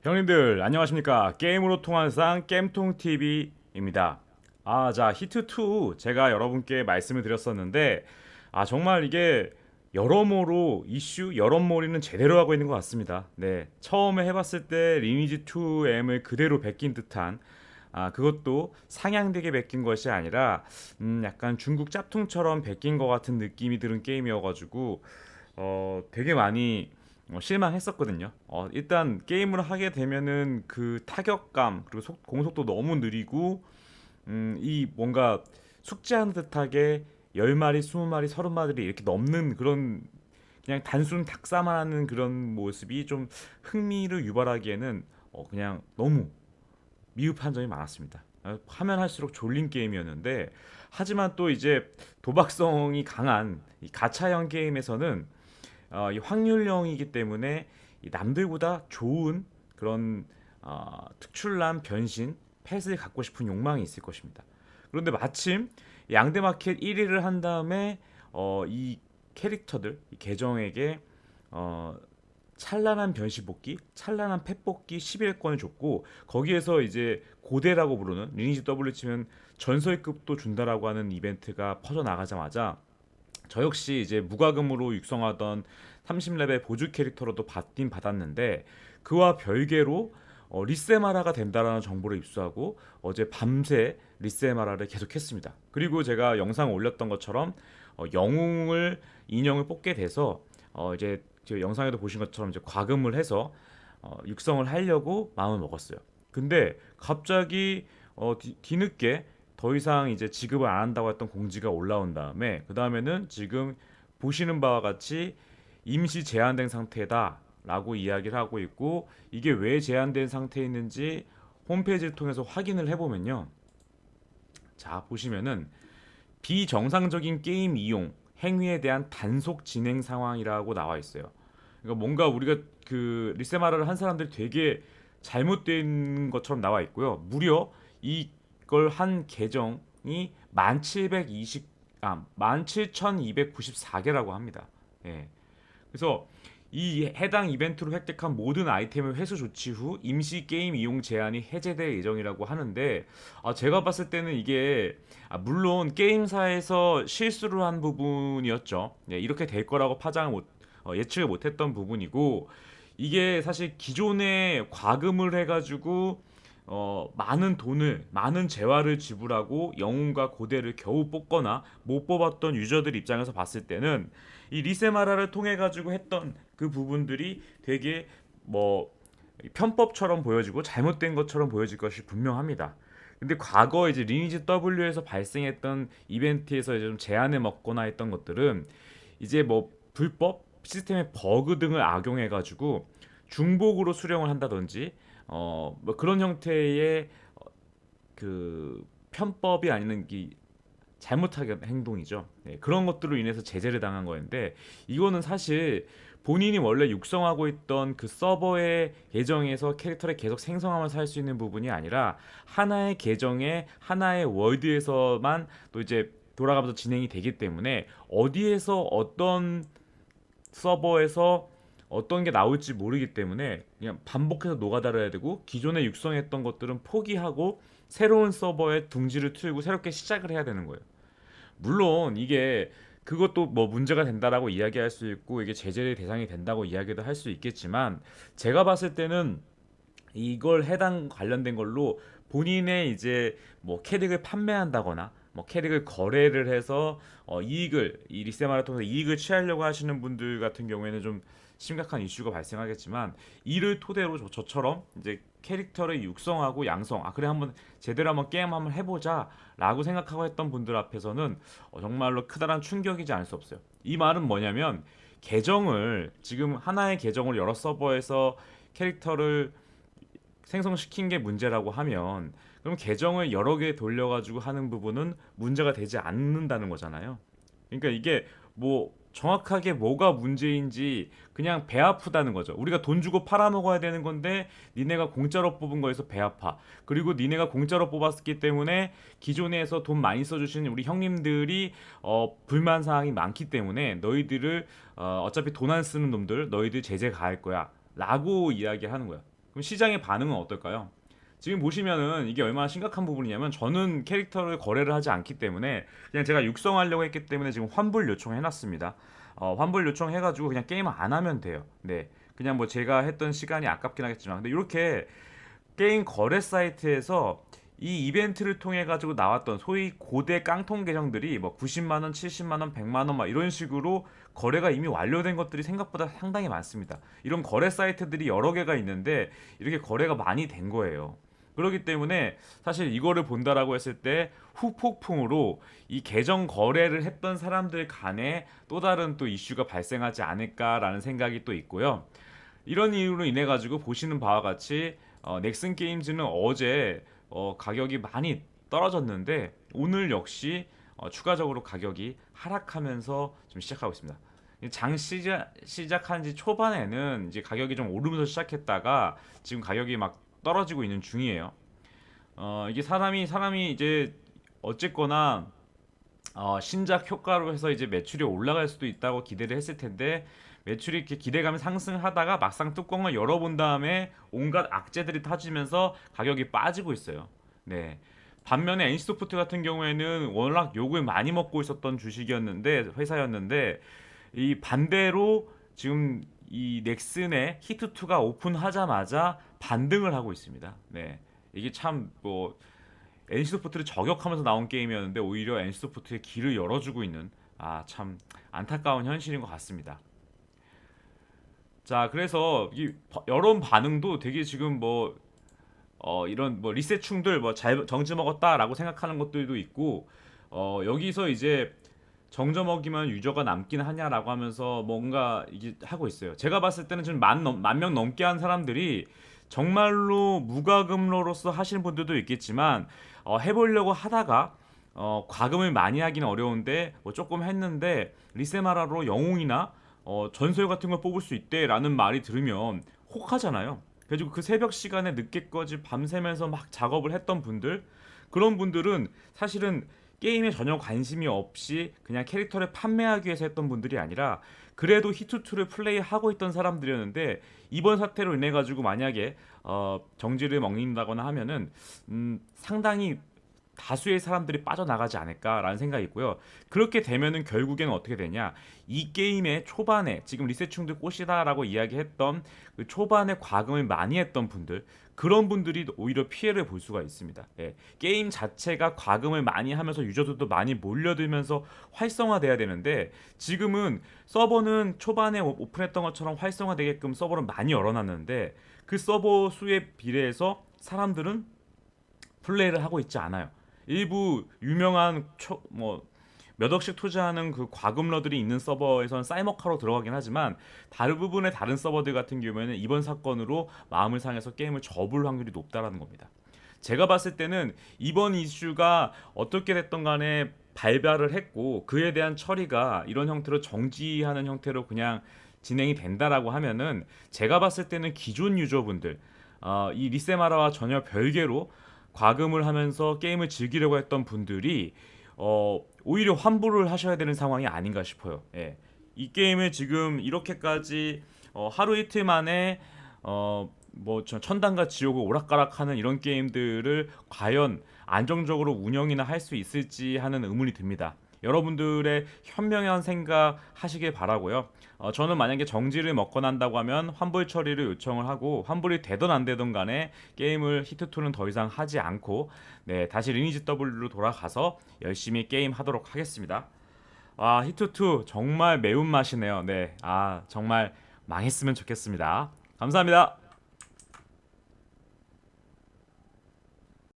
형님들 안녕하십니까. 게임으로 통한 상 겜통TV입니다. 자, 히트2 제가 여러분께 말씀을 드렸었는데 정말 이게 여러모로 이슈 여러모리는 제대로 하고 있는 것 같습니다. 네, 처음에 해봤을 때 리니지2M을 그대로 베낀 듯한 그것도 상향되게 베낀 것이 아니라 약간 중국 짭퉁처럼 베낀 것 같은 느낌이 드는 게임이어가지고 되게 많이 실망했었거든요. 일단 게임을 하게 되면은 그 타격감 그리고 공속도 너무 느리고 이 뭔가 숙제하는 듯하게 10마리, 20마리, 30마리를 이렇게 넘는 그런 그냥 단순 닭사만 하는 그런 모습이 좀 흥미를 유발하기에는 그냥 너무 미흡한 점이 많았습니다. 하면 할수록 졸린 게임이었는데 하지만 또 이제 도박성이 강한 이 가차형 게임에서는 이 확률형이기 때문에 이 남들보다 좋은 그런 특출난 변신, 펫을 갖고 싶은 욕망이 있을 것입니다. 그런데 마침 양대마켓 1위를 한 다음에 이 캐릭터들, 이 계정에게 어, 찬란한 변신 뽑기, 찬란한 펫 뽑기 11회권을 줬고 거기에서 이제 고대라고 부르는 리니지 W 치면 전설급도 준다라고 하는 이벤트가 퍼져 나가자마자 저 역시 이제 무과금으로 육성하던 30레벨 보조 캐릭터로도 받긴 받았는데 그와 별개로 리세마라가 된다라는 정보를 입수하고 어제 밤새 리세마라를 계속했습니다. 그리고 제가 영상 올렸던 것처럼 영웅을 인형을 뽑게 돼서 이제 영상에도 보신 것처럼 이제 과금을 해서 육성을 하려고 마음을 먹었어요. 근데 갑자기 뒤늦게 더 이상 이제 지급을 안 한다고 했던 공지가 올라온 다음에 그 다음에는 지금 보시는 바와 같이 임시 제한된 상태다라고 이야기를 하고 있고 이게 왜 제한된 상태에 있는지 홈페이지를 통해서 확인을 해보면요. 자 보시면은 비정상적인 게임 이용 행위에 대한 단속 진행 상황이라고 나와 있어요. 그러니까 뭔가 우리가 그 리세마라를 한 사람들이 되게 잘못된 것처럼 나와 있고요. 무려 이걸 한 계정이 17,294개라고 합니다. 예. 그래서 이 해당 이벤트로 획득한 모든 아이템을 회수 조치 후 임시 게임 이용 제한이 해제될 예정이라고 하는데 제가 봤을 때는 이게 물론 게임사에서 실수를 한 부분이었죠. 네, 이렇게 될 거라고 예측을 못했던 부분이고 이게 사실 기존에 과금을 해가지고 많은 돈을 많은 재화를 지불하고 영웅과 고대를 겨우 뽑거나 못 뽑았던 유저들 입장에서 봤을 때는 이 리세마라를 통해 가지고 했던 그 부분들이 되게 뭐 편법처럼 보여지고 잘못된 것처럼 보여질 것이 분명합니다. 근데 과거 이제 리니지 W에서 발생했던 이벤트에서 이제 좀 제한을 먹거나 했던 것들은 이제 뭐 불법 시스템의 버그 등을 악용해 가지고 중복으로 수령을 한다든지 뭐 그런 형태의 그 편법이 아니는 잘못하게 행동이죠. 네, 그런 것들로 인해서 제재를 당한 거였는데 이거는 사실 본인이 원래 육성하고 있던 그 서버의 계정에서 캐릭터를 계속 생성하면서 할 수 있는 부분이 아니라 하나의 계정에 하나의 월드에서만 또 이제 돌아가면서 진행이 되기 때문에 어디에서 어떤 서버에서 어떤 게 나올지 모르기 때문에 그냥 반복해서 노가다를 해야 되고 기존에 육성했던 것들은 포기하고 새로운 서버에 둥지를 틀고 새롭게 시작을 해야 되는 거예요. 물론 이게 그것도 뭐 문제가 된다라고 이야기할 수 있고 이게 제재의 대상이 된다고 이야기도 할 수 있겠지만 제가 봤을 때는 이걸 해당 관련된 걸로 본인의 이제 뭐 캐릭을 판매한다거나 뭐 캐릭을 거래를 해서 이익을 이 리세마를 통해서 이익을 취하려고 하시는 분들 같은 경우에는 좀 심각한 이슈가 발생하겠지만 이를 토대로 저처럼 이제 캐릭터를 육성하고 양성 그래 한번 제대로 한번 게임 한번 해보자라고 생각하고 했던 분들 앞에서는 정말로 크다란 충격이지 않을 수 없어요. 이 말은 뭐냐면 계정을 지금 하나의 계정을 여러 서버에서 캐릭터를 생성시킨 게 문제라고 하면 그럼 계정을 여러 개 돌려가지고 하는 부분은 문제가 되지 않는다는 거잖아요. 그러니까 이게 뭐 정확하게 뭐가 문제인지 그냥 배 아프다는 거죠. 우리가 돈 주고 팔아먹어야 되는 건데 니네가 공짜로 뽑은 거에서 배 아파. 그리고 니네가 공짜로 뽑았기 때문에 기존에서 돈 많이 써주시는 우리 형님들이 불만 사항이 많기 때문에 너희들을 어차피 돈 안 쓰는 놈들 너희들 제재 가할 거야. 라고 이야기하는 거야. 그럼 시장의 반응은 어떨까요? 지금 보시면은 이게 얼마나 심각한 부분이냐면 저는 캐릭터를 거래를 하지 않기 때문에 그냥 제가 육성하려고 했기 때문에 지금 환불 요청해놨습니다. 환불 요청해가지고 그냥 게임 안 하면 돼요. 네, 그냥 뭐 제가 했던 시간이 아깝긴 하겠지만 근데 이렇게 게임 거래 사이트에서 이 이벤트를 통해 가지고 나왔던 소위 고대 깡통 계정들이 뭐 90만 원, 70만 원, 100만 원 막 이런 식으로 거래가 이미 완료된 것들이 생각보다 상당히 많습니다. 이런 거래 사이트들이 여러 개가 있는데 이렇게 거래가 많이 된 거예요. 그렇기 때문에 사실 이거를 본다라고 했을 때 후폭풍으로 이 계정 거래를 했던 사람들 간에 또 다른 또 이슈가 발생하지 않을까라는 생각이 또 있고요. 이런 이유로 인해 가지고 보시는 바와 같이 넥슨 게임즈는 어제 가격이 많이 떨어졌는데 오늘 역시 추가적으로 가격이 하락하면서 좀 시작하고 있습니다. 시작한 지 초반에는 이제 가격이 좀 오르면서 시작했다가 지금 가격이 막 떨어지고 있는 중이에요. 이게 사람이 이제 어쨌거나 신작 효과로 해서 이제 매출이 올라갈 수도 있다고 기대를 했을 텐데 매출이 이렇게 기대감이 상승하다가 막상 뚜껑을 열어본 다음에 온갖 악재들이 터지면서 가격이 빠지고 있어요. 네. 반면에 NC소프트 같은 경우에는 워낙 욕을 많이 먹고 있었던 주식이었는데 회사였는데 이 반대로 지금 이 넥슨의 히트2가 오픈하자마자 반등을 하고 있습니다. 네. 이게 참뭐 NC소프트를 저격하면서 나온 게임이었는데 오히려 NC소프트의 길을 열어주고 있는 참 안타까운 현실인 것 같습니다. 자, 그래서 이 여론 반응도 되게 지금 뭐 이런 뭐 리셋충들 뭐 잘 정지 먹었다라고 생각하는 것들도 있고 여기서 이제 정저 먹이면 유저가 남긴 하냐라고 하면서 뭔가 이게 하고 있어요. 제가 봤을 때는 지금 만 명 넘게 한 사람들이 정말로 무과금러로서 하시는 분들도 있겠지만 해보려고 하다가 과금을 많이 하기는 어려운데 뭐 조금 했는데 리세마라로 영웅이나 전설 같은 걸 뽑을 수 있대라는 말이 들으면 혹하잖아요. 그래가지고 그 새벽 시간에 늦게까지 밤새면서 막 작업을 했던 분들 그런 분들은 사실은 게임에 전혀 관심이 없이 그냥 캐릭터를 판매하기 위해서 했던 분들이 아니라 그래도 히트2를 플레이하고 있던 사람들이었는데 이번 사태로 인해 가지고 만약에 정지를 먹는다거나 하면은 상당히 다수의 사람들이 빠져나가지 않을까라는 생각이 있고요. 그렇게 되면은 결국에는 어떻게 되냐? 이 게임의 초반에 지금 리셋충들 꽃이다라고 이야기했던 그 초반에 과금을 많이 했던 분들 그런 분들이 오히려 피해를 볼 수가 있습니다. 예. 게임 자체가 과금을 많이 하면서 유저들도 많이 몰려들면서 활성화돼야 되는데 지금은 서버는 초반에 오픈했던 것처럼 활성화되게끔 서버를 많이 열어놨는데 그 서버 수에 비례해서 사람들은 플레이를 하고 있지 않아요. 일부 유명한 몇 억씩 투자하는 그 과금러들이 있는 서버에서는 사이머카로 들어가긴 하지만 다른 부분의 다른 서버들 같은 경우에는 이번 사건으로 마음을 상해서 게임을 접을 확률이 높다라는 겁니다. 제가 봤을 때는 이번 이슈가 어떻게 됐던 간에 발발을 했고 그에 대한 처리가 이런 형태로 정지하는 형태로 그냥 진행이 된다라고 하면은 제가 봤을 때는 기존 유저분들 이 리세마라와 전혀 별개로 과금을 하면서 게임을 즐기려고 했던 분들이 오히려 환불을 하셔야 되는 상황이 아닌가 싶어요. 예. 이 게임을 지금 이렇게까지 하루 이틀 만에 뭐 천당과 지옥을 오락가락하는 이런 게임들을 과연 안정적으로 운영이나 할 수 있을지 하는 의문이 듭니다. 여러분들의 현명한 생각 하시길 바라고요. 저는 만약에 정지를 먹고 난다고 하면 환불 처리를 요청을 하고 환불이 되든 안 되든 간에 게임을 히트2는 더 이상 하지 않고 네, 다시 리니지 W로 돌아가서 열심히 게임 하도록 하겠습니다. 히트2 정말 매운맛이네요. 네, 정말 망했으면 좋겠습니다. 감사합니다.